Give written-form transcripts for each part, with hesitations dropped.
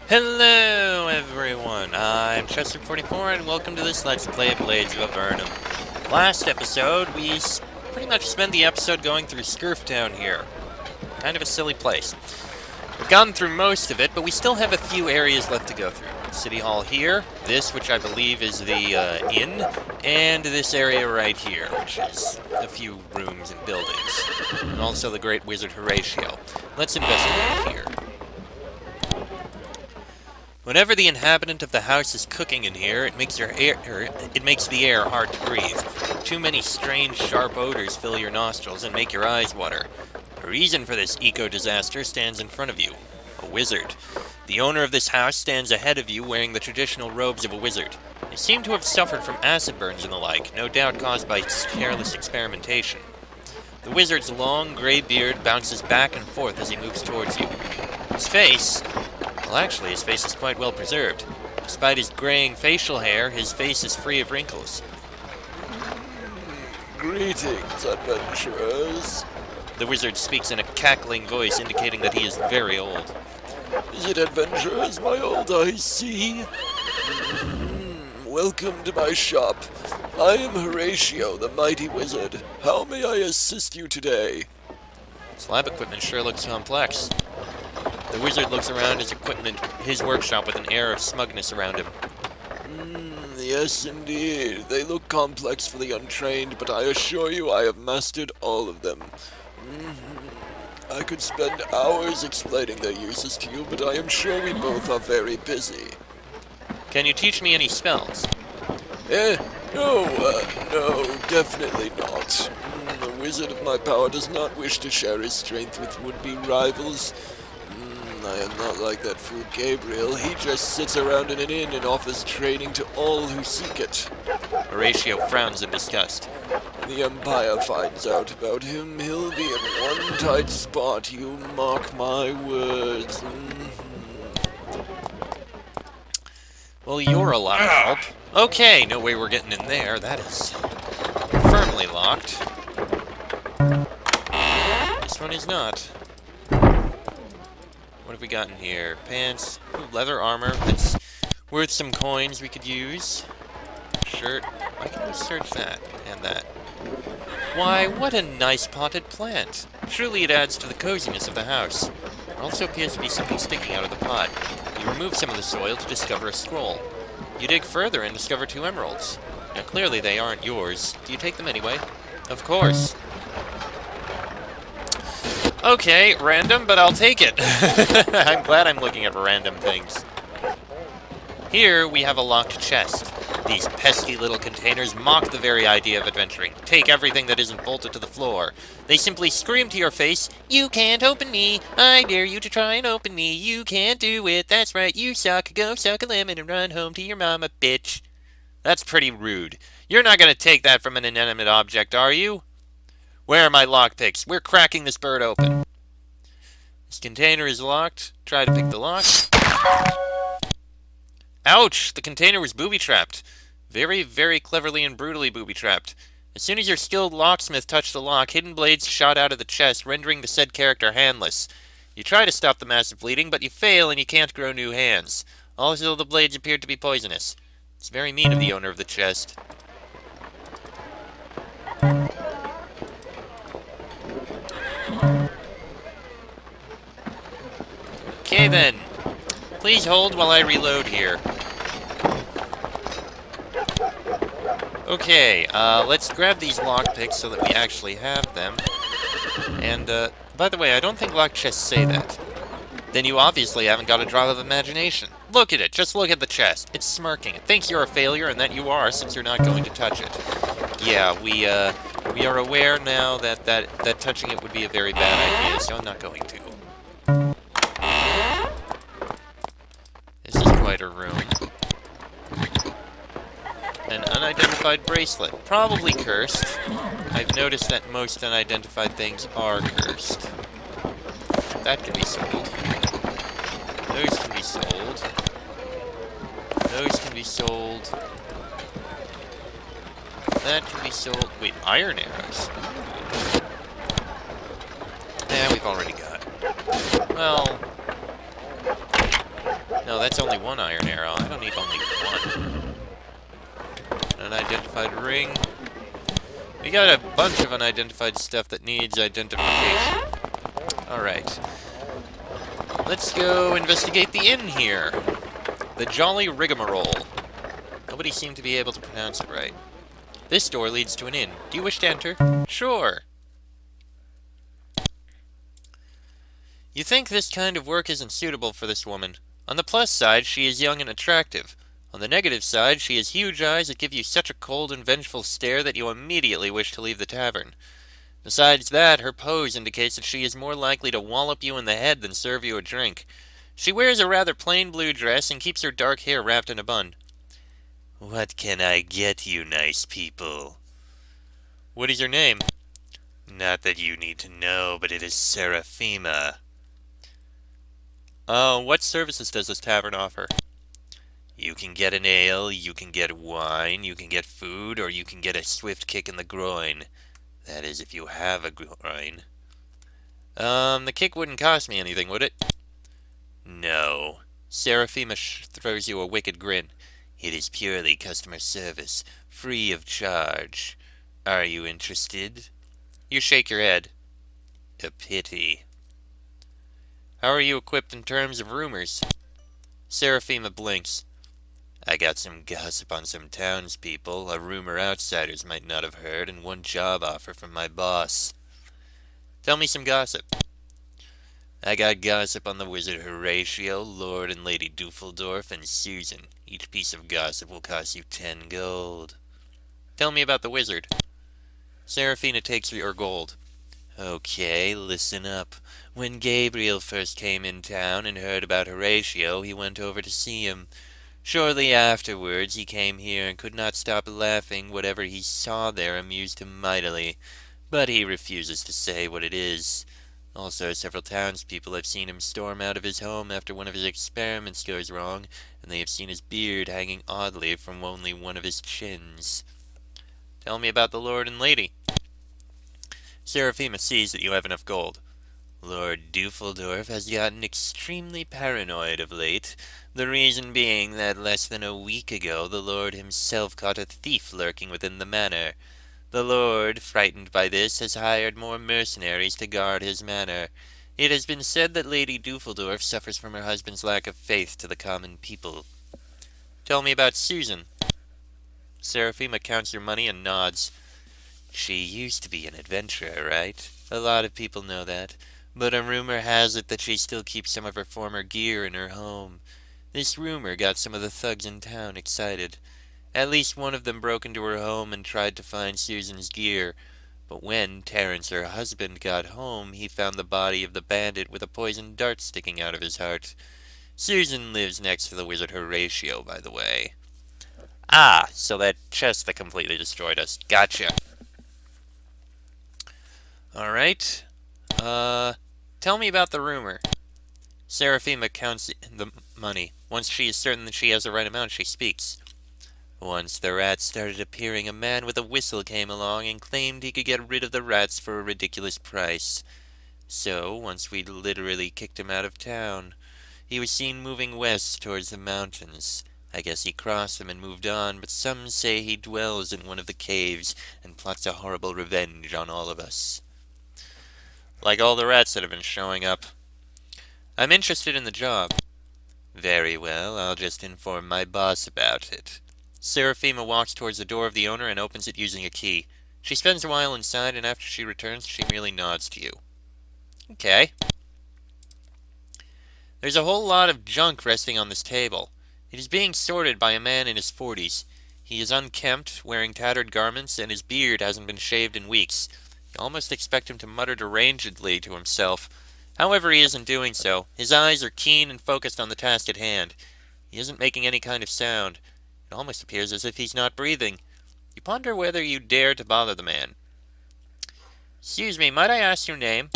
Hello everyone, I'm Chester44 and welcome to this Let's Play of Blades of Avernum. Last episode, we pretty much spent the episode going through Scurftown here. Kind of a silly place. We've gotten through most of it, but we still have a few areas left to go through. City Hall here, this which I believe is the inn, and this area right here, which is a few rooms and buildings. And also the Great Wizard Horatio. Let's investigate here. Whenever the inhabitant of the house is cooking in here, it makes the air hard to breathe. Too many strange, sharp odors fill your nostrils and make your eyes water. The reason for this eco-disaster stands in front of you. A wizard. The owner of this house stands ahead of you wearing the traditional robes of a wizard. They seem to have suffered from acid burns and the like, no doubt caused by careless experimentation. The wizard's long, gray beard bounces back and forth as he moves towards you. His face is quite well preserved. Despite his graying facial hair, his face is free of wrinkles. Greetings, adventurers. The wizard speaks in a cackling voice indicating that he is very old. Is it adventurers, my old I see? Welcome to my shop. I am Horatio, the mighty wizard. How may I assist you today? This lab equipment sure looks complex. The wizard looks around his workshop with an air of smugness around him. Yes, indeed. They look complex for the untrained, but I assure you I have mastered all of them. I could spend hours explaining their uses to you, but I am sure we both are very busy. Can you teach me any spells? No, definitely not. The wizard of my power does not wish to share his strength with would-be rivals. I am not like that fool Gabriel. He just sits around in an inn and offers training to all who seek it. Horatio frowns in disgust. When the Empire finds out about him, he'll be in one tight spot, you mark my words. Well, you're a lot of help. Okay, no way we're getting in there. That is firmly locked. This one is not. What have we got in here? Pants, ooh, leather armor, that's worth some coins we could use. Shirt, why can't we search that and that? Why, what a nice potted plant. Truly it adds to the coziness of the house. There also appears to be something sticking out of the pot. You remove some of the soil to discover a scroll. You dig further and discover 2 emeralds. Now clearly they aren't yours. Do you take them anyway? Of course. Okay, random, but I'll take it. I'm glad I'm looking at random things. Here, we have a locked chest. These pesky little containers mock the very idea of adventuring. Take everything that isn't bolted to the floor. They simply scream to your face, "You can't open me! I dare you to try and open me! You can't do it! That's right, you suck! Go suck a lemon and run home to your mama, bitch!" That's pretty rude. You're not gonna take that from an inanimate object, are you? Where are my lockpicks? We're cracking this bird open. This container is locked. Try to pick the lock. Ouch! The container was booby-trapped. Very, very cleverly and brutally booby-trapped. As soon as your skilled locksmith touched the lock, hidden blades shot out of the chest, rendering the said character handless. You try to stop the massive bleeding, but you fail and you can't grow new hands. Also, the blades appeared to be poisonous. It's very mean of the owner of the chest. Okay then. Please hold while I reload here. Okay, let's grab these lockpicks so that we actually have them. And, by the way, I don't think lock chests say that. Then you obviously haven't got a drop of imagination. Look at it, just look at the chest. It's smirking. It thinks you're a failure, and that you are, since you're not going to touch it. Yeah, we are aware now that touching it would be a very bad idea, so I'm not going to. This is quite a room. An unidentified bracelet. Probably cursed. I've noticed that most unidentified things are cursed. That can be sold. Those can be sold. Those can be sold. That can be sold. Wait, iron arrows. Yeah, we've already got. Well, No, that's only one iron arrow. I don't need only one. Unidentified ring. We got a bunch of unidentified stuff that needs identification. Alright. Let's go investigate the inn here. The Jolly Rigmarole. Nobody seemed to be able to pronounce it right. This door leads to an inn. Do you wish to enter? Sure. You think this kind of work isn't suitable for this woman. On the plus side, she is young and attractive. On the negative side, she has huge eyes that give you such a cold and vengeful stare that you immediately wish to leave the tavern. Besides that, her pose indicates that she is more likely to wallop you in the head than serve you a drink. She wears a rather plain blue dress and keeps her dark hair wrapped in a bun. What can I get you, nice people? What is your name? Not that you need to know, but it is Serafima. What services does this tavern offer? You can get an ale, you can get wine, you can get food, or you can get a swift kick in the groin. That is, if you have a groin. The kick wouldn't cost me anything, would it? No. Serafima throws you a wicked grin. It is purely customer service, free of charge. Are you interested? You shake your head. A pity. How are you equipped in terms of rumors? Serafima blinks. I got some gossip on some townspeople, a rumor outsiders might not have heard, and one job offer from my boss. Tell me some gossip. I got gossip on the wizard Horatio, Lord and Lady Duffeldorf, and Susan. Each piece of gossip will cost you 10 gold. Tell me about the wizard. Serafina takes your gold. Okay, listen up. When Gabriel first came in town and heard about Horatio, he went over to see him. Shortly afterwards, he came here and could not stop laughing. Whatever he saw there amused him mightily, but he refuses to say what it is. Also, several townspeople have seen him storm out of his home after one of his experiments goes wrong, and they have seen his beard hanging oddly from only one of his chins. Tell me about the Lord and Lady. Serafima sees that you have enough gold. Lord Duffeldorf has gotten extremely paranoid of late, the reason being that less than a week ago the Lord himself caught a thief lurking within the manor. The Lord, frightened by this, has hired more mercenaries to guard his manor. It has been said that Lady Duffeldorf suffers from her husband's lack of faith to the common people. Tell me about Susan. Serafima counts your money and nods. She used to be an adventurer, right? A lot of people know that. But a rumor has it that she still keeps some of her former gear in her home. This rumor got some of the thugs in town excited. At least one of them broke into her home and tried to find Susan's gear. But when Terence, her husband, got home, he found the body of the bandit with a poisoned dart sticking out of his heart. Susan lives next to the wizard Horatio, by the way. Ah, so that chest that completely destroyed us. Gotcha. Alright. Tell me about the rumor. Serafima counts the money. Once she is certain that she has the right amount, she speaks. Once the rats started appearing, a man with a whistle came along and claimed he could get rid of the rats for a ridiculous price. So, once we literally kicked him out of town. He was seen moving west towards the mountains. I guess he crossed them and moved on, but some say he dwells in one of the caves and plots a horrible revenge on all of us. Like all the rats that have been showing up. I'm interested in the job. Very well, I'll just inform my boss about it. Serafima walks towards the door of the owner and opens it using a key. She spends a while inside, and after she returns, she merely nods to you. Okay. There's a whole lot of junk resting on this table. It is being sorted by a man in his 40s. He is unkempt, wearing tattered garments, and his beard hasn't been shaved in weeks. You almost expect him to mutter derangedly to himself. However, he isn't doing so. His eyes are keen and focused on the task at hand. He isn't making any kind of sound. It almost appears as if he's not breathing. You ponder whether you dare to bother the man. Excuse me, might I ask your name?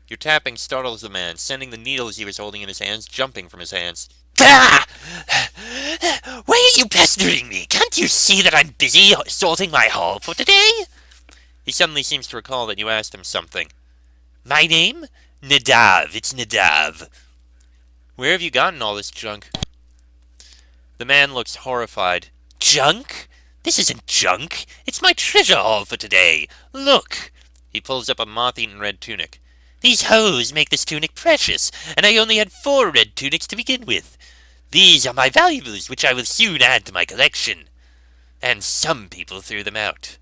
Your tapping startles the man, sending the needles he was holding in his hands jumping from his hands. Ah! Why are you pestering me? Can't you see that I'm busy sorting my haul for today? He suddenly seems to recall that you asked him something. My name? Nadav. It's Nadav. Where have you gotten all this junk? The man looks horrified. Junk? This isn't junk. It's my treasure haul for today. Look! He pulls up a moth-eaten red tunic. These hoes make this tunic precious, and I only had 4 red tunics to begin with. These are my valuables, which I will soon add to my collection. And some people threw them out.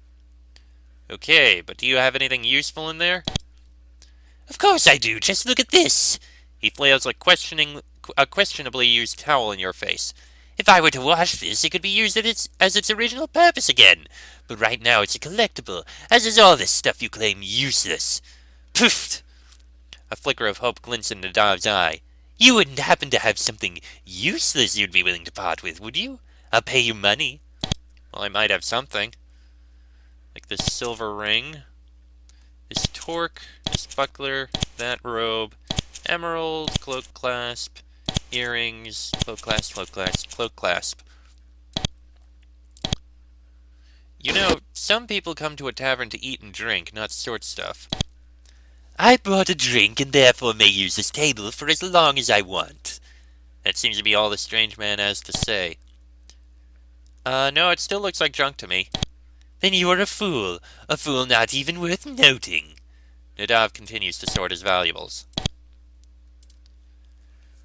Okay, but do you have anything useful in there? Of course I do. Just look at this. He flails a questionably used towel in your face. If I were to wash this, it could be used as its original purpose again. But right now it's a collectible, as is all this stuff you claim useless. Poof! A flicker of hope glints in Nadav's eye. You wouldn't happen to have something useless you'd be willing to part with, would you? I'll pay you money. Well, I might have something. Like this silver ring, this torque, this buckler, that robe, emerald, cloak clasp, earrings, cloak clasp, cloak clasp, cloak clasp. You know, some people come to a tavern to eat and drink, not sort stuff. I brought a drink and therefore may use this table for as long as I want. That seems to be all the strange man has to say. No, it still looks like junk to me. Then you are a fool not even worth noting. Nadav continues to sort his valuables.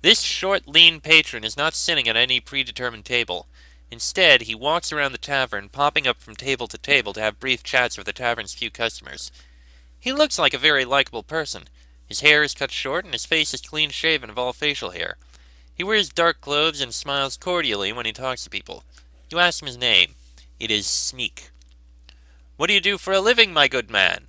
This short, lean patron is not sitting at any predetermined table. Instead, he walks around the tavern, popping up from table to table to have brief chats with the tavern's few customers. He looks like a very likable person. His hair is cut short and his face is clean-shaven of all facial hair. He wears dark clothes and smiles cordially when he talks to people. You ask him his name. It is Sneak. What do you do for a living, my good man?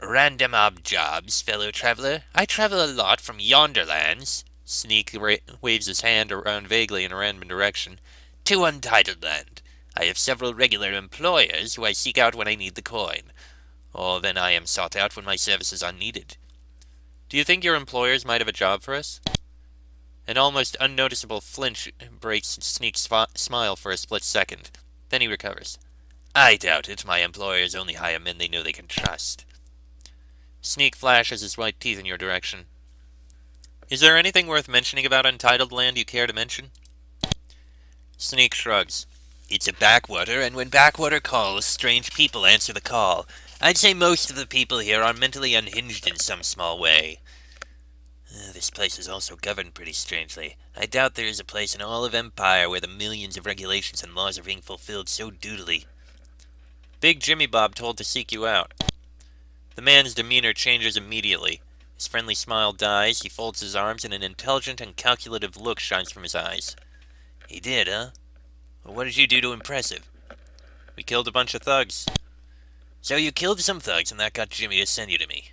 Random odd jobs, fellow traveler. I travel a lot from yonder lands. Sneak waves his hand around vaguely in a random direction. To untitled land. I have several regular employers who I seek out when I need the coin. Or then I am sought out when my services are needed. Do you think your employers might have a job for us? An almost unnoticeable flinch breaks Sneak's smile for a split second. Then he recovers. I doubt it. My employers only hire men they know they can trust. Sneak flashes his white teeth in your direction. Is there anything worth mentioning about untitled land you care to mention? Sneak shrugs. It's a backwater, and when backwater calls, strange people answer the call. I'd say most of the people here are mentally unhinged in some small way. This place is also governed pretty strangely. I doubt there is a place in all of Empire where the millions of regulations and laws are being fulfilled so doodly. Big Jimmy Bob told to seek you out. The man's demeanor changes immediately. His friendly smile dies, he folds his arms, and an intelligent and calculative look shines from his eyes. He did, huh? Well, what did you do to impress him? We killed a bunch of thugs. So you killed some thugs, and that got Jimmy to send you to me.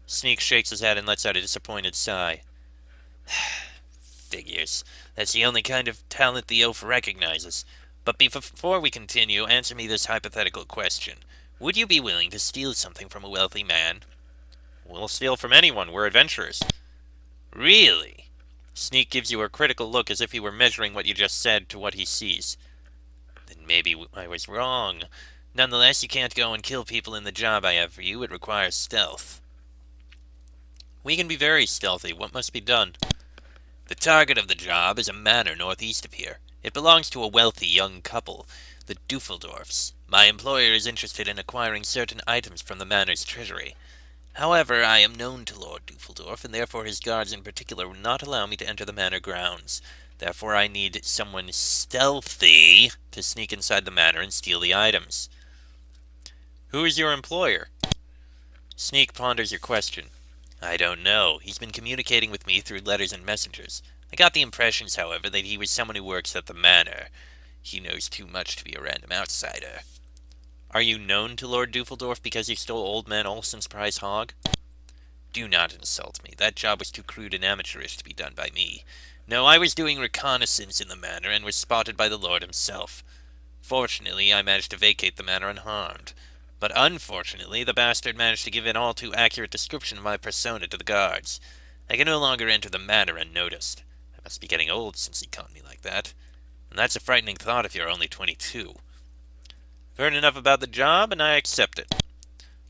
Sneak shakes his head and lets out a disappointed sigh. Figures. That's the only kind of talent the oaf recognizes. But before we continue, answer me this hypothetical question. Would you be willing to steal something from a wealthy man? We'll steal from anyone. We're adventurers. Really? Sneak gives you a critical look as if he were measuring what you just said to what he sees. Then maybe I was wrong. Nonetheless, you can't go and kill people in the job I have for you. It requires stealth. We can be very stealthy. What must be done? The target of the job is a manor northeast of here. It belongs to a wealthy young couple, the Duffeldorfs. My employer is interested in acquiring certain items from the manor's treasury. However, I am known to Lord Duffeldorf, and therefore his guards in particular will not allow me to enter the manor grounds. Therefore I need someone stealthy to sneak inside the manor and steal the items. Who is your employer? Sneak ponders your question. I don't know. He's been communicating with me through letters and messengers. I got the impressions, however, that he was someone who works at the manor. He knows too much to be a random outsider. Are you known to Lord Duffeldorf because you stole Old Man Olson's prize hog? Do not insult me. That job was too crude and amateurish to be done by me. No, I was doing reconnaissance in the manor and was spotted by the Lord himself. Fortunately, I managed to vacate the manor unharmed. But unfortunately, the bastard managed to give an all too accurate description of my persona to the guards. I can no longer enter the manor unnoticed. I must be getting old since he caught me like that. And that's a frightening thought if you're only 22. I've heard enough about the job, and I accept it.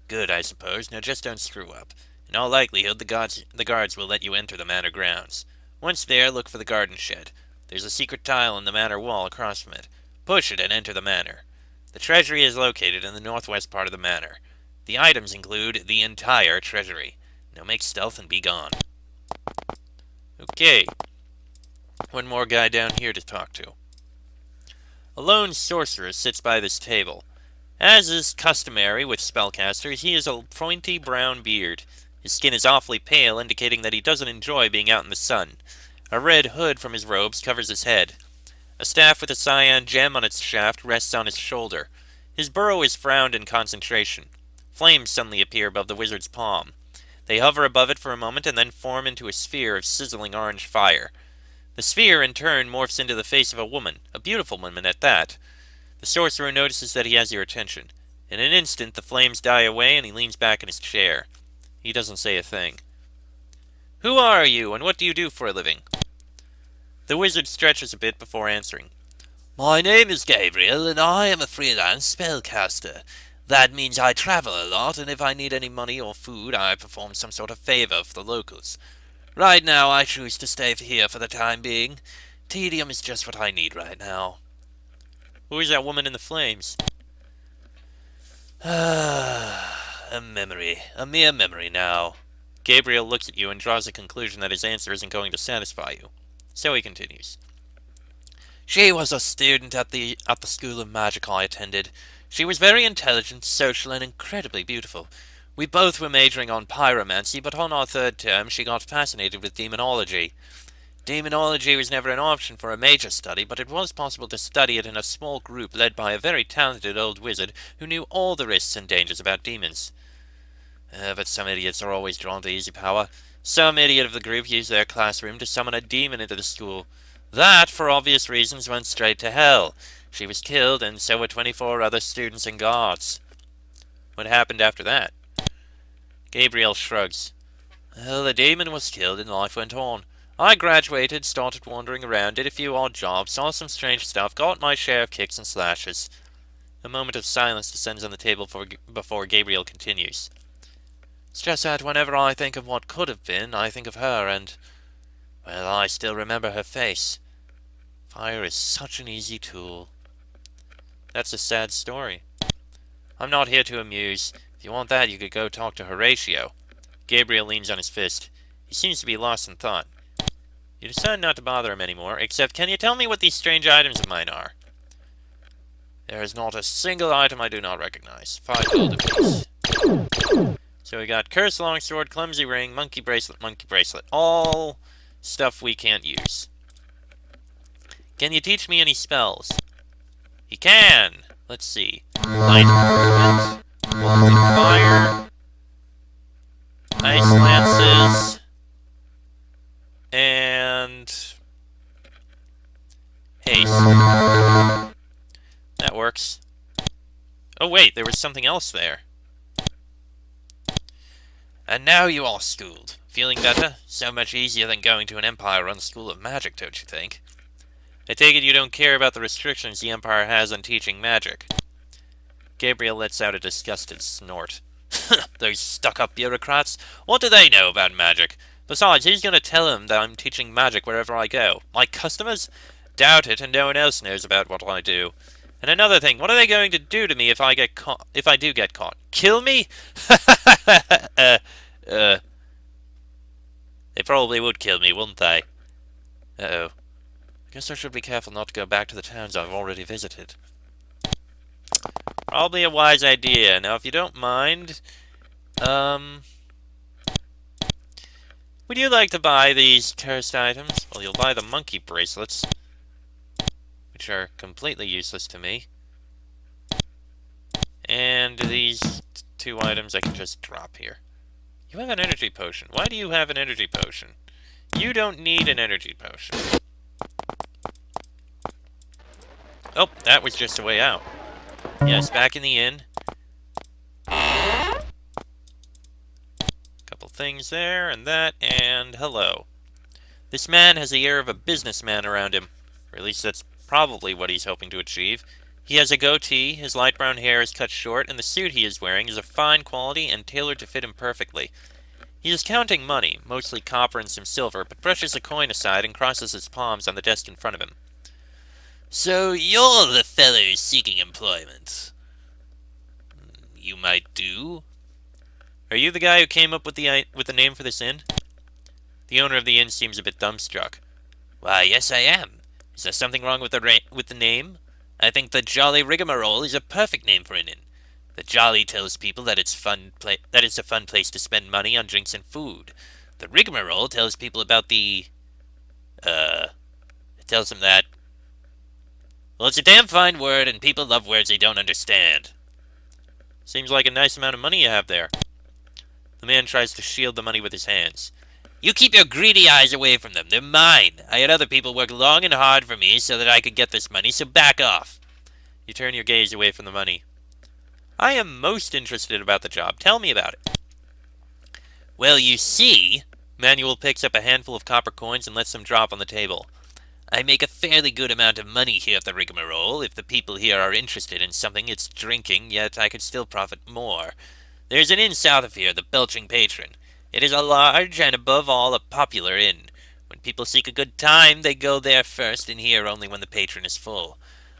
Good, I suppose. Now just don't screw up. In all likelihood, the guards will let you enter the manor grounds. Once there, look for the garden shed. There's a secret tile in the manor wall across from it. Push it and enter the manor. The treasury is located in the northwest part of the manor. The items include the entire treasury. Now make stealth and be gone. Okay. One more guy down here to talk to. A lone sorcerer sits by this table. As is customary with spellcasters, he has a pointy brown beard. His skin is awfully pale, indicating that he doesn't enjoy being out in the sun. A red hood from his robes covers his head. A staff with a cyan gem on its shaft rests on his shoulder. His burrow is frowned in concentration. Flames suddenly appear above the wizard's palm. They hover above it for a moment and then form into a sphere of sizzling orange fire. The sphere, in turn, morphs into the face of a woman, a beautiful woman at that. The sorcerer notices that he has your attention. In an instant, the flames die away and he leans back in his chair. He doesn't say a thing. Who are you, and what do you do for a living? The wizard stretches a bit before answering. My name is Gabriel, and I am a freelance spellcaster. That means I travel a lot, and if I need any money or food, I perform some sort of favor for the locals. Right now, I choose to stay here for the time being. Tedium is just what I need right now. Who is that woman in the flames? A memory. A mere memory now. Gabriel looks at you and draws a conclusion that his answer isn't going to satisfy you. So he continues. She was a student at the school of magic I attended. She was very intelligent, social, and incredibly beautiful. We both were majoring on pyromancy, but on our third term she got fascinated with demonology. Demonology was never an option for a major study, but it was possible to study it in a small group led by a very talented old wizard who knew all the risks and dangers about demons. But some idiots are always drawn to easy power. Some idiot of the group used their classroom to summon a demon into the school. That, for obvious reasons, went straight to hell. She was killed, and so were 24 other students and guards. What happened after that? Gabriel shrugs. Well, the demon was killed and life went on. I graduated, started wandering around, did a few odd jobs, saw some strange stuff, got my share of kicks and slashes. A moment of silence descends on the table before Gabriel continues. It's just that whenever I think of what could have been, I think of her, and, well, I still remember her face. Fire is such an easy tool. That's a sad story. I'm not here to amuse. If you want that, you could go talk to Horatio. Gabriel leans on his fist. He seems to be lost in thought. You decide not to bother him anymore, except can you tell me what these strange items of mine are? There is not a single item I do not recognize. 5 gold apiece. So we got curse longsword, clumsy ring, monkey bracelet. All stuff we can't use. Can you teach me any spells? He can! Let's see. Light improvement, bolted fire, ice lances, and haste. That works. Oh wait, there was something else there. And now you are schooled. Feeling better? So much easier than going to an Empire-run school of magic, don't you think? I take it you don't care about the restrictions the Empire has on teaching magic. Gabriel lets out a disgusted snort. Those stuck-up bureaucrats. What do they know about magic? Besides, who's going to tell them that I'm teaching magic wherever I go? My customers? Doubt it, and no one else knows about what I do. And another thing, what are they going to do to me if I get caught? If I do get caught? Kill me? They probably would kill me, wouldn't they? Uh-oh. I guess I should be careful not to go back to the towns I've already visited. Probably a wise idea. Now, if you don't mind, would you like to buy these cursed items? Well, you'll buy the monkey bracelets, which are completely useless to me. And these 2 items I can just drop here. You have an energy potion. Why do you have an energy potion? You don't need an energy potion. Oh, that was just a way out. Yes, back in the inn. Couple things there, and that, and hello. This man has the air of a businessman around him. Or at least that's probably what he's hoping to achieve. He has a goatee, his light brown hair is cut short, and the suit he is wearing is of fine quality and tailored to fit him perfectly. He is counting money, mostly copper and some silver, but brushes a coin aside and crosses his palms on the desk in front of him. So you're the fellow seeking employment. You might do. Are you the guy who came up with the name for this inn? The owner of the inn seems a bit dumbstruck. Why, yes, I am. Is there something wrong with the name? I think the Jolly Rigmarole is a perfect name for an inn. The Jolly tells people that it's a fun place to spend money on drinks and food. The Rigmarole tells people about it tells them that, well, it's a damn fine word, and people love words they don't understand. Seems like a nice amount of money you have there. The man tries to shield the money with his hands. You keep your greedy eyes away from them. They're mine. I had other people work long and hard for me so that I could get this money, so back off. You turn your gaze away from the money. I am most interested about the job. Tell me about it. Well, you see, Manuel picks up a handful of copper coins and lets them drop on the table. I make a fairly good amount of money here at the Rigmarole. If the people here are interested in something, it's drinking, yet I could still profit more. There's an inn south of here, the Belching Patron. It is a large and, above all, a popular inn. When people seek a good time, they go there first and here only when the patron is full.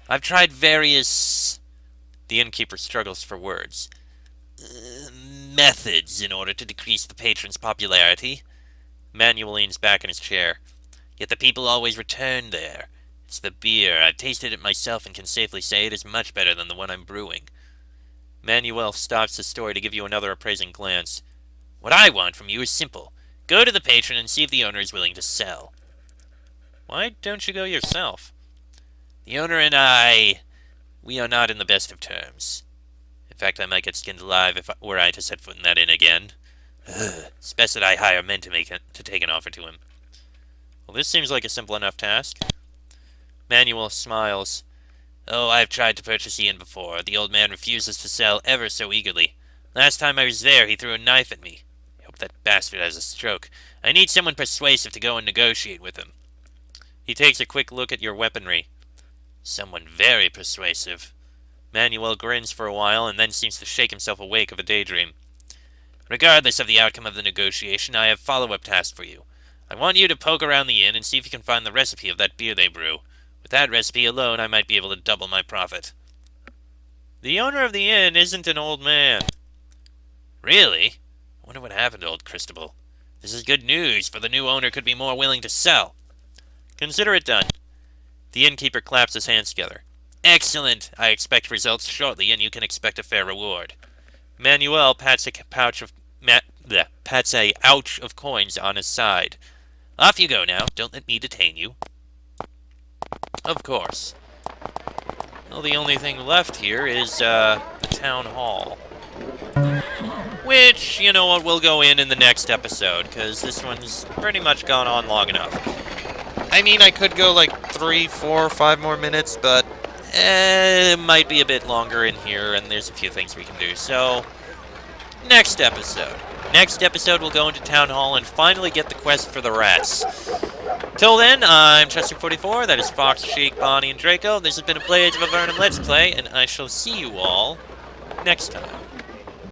I've tried various... The innkeeper struggles for words. Methods in order to decrease the patron's popularity. Manuel leans back in his chair. Yet the people always return there. It's the beer. I've tasted it myself and can safely say it is much better than the one I'm brewing. Manuel stops the story to give you another appraising glance. What I want from you is simple. Go to the patron and see if the owner is willing to sell. Why don't you go yourself? The owner and we are not in the best of terms. In fact, I might get skinned alive were I to set foot in that inn again. It's best that I hire men to take an offer to him. Well, this seems like a simple enough task. Manuel smiles. Oh, I've tried to purchase the inn before. The old man refuses to sell ever so eagerly. Last time I was there, he threw a knife at me. I hope that bastard has a stroke. I need someone persuasive to go and negotiate with him. He takes a quick look at your weaponry. Someone very persuasive. Manuel grins for a while and then seems to shake himself awake of a daydream. Regardless of the outcome of the negotiation, I have follow-up tasks for you. I want you to poke around the inn and see if you can find the recipe of that beer they brew. With that recipe alone, I might be able to double my profit. The owner of the inn isn't an old man. Really? I wonder what happened to old Christabel. This is good news, for the new owner could be more willing to sell. Consider it done. The innkeeper claps his hands together. Excellent! I expect results shortly, and you can expect a fair reward. Manuel pats a ouch of coins on his side. Off you go now. Don't let me detain you. Of course. Well, the only thing left here is, the town hall. Which, you know what, we'll go in the next episode, because this one's pretty much gone on long enough. I mean, I could go like 3, 4, 5 more minutes, but it might be a bit longer in here, and there's a few things we can do. So, next episode. Next episode, we'll go into Town Hall and finally get the quest for the rats. Till then, I'm Chester44, that is Fox, Sheik, Bonnie, and Draco. This has been a Blades of Avernum Let's Play, and I shall see you all next time.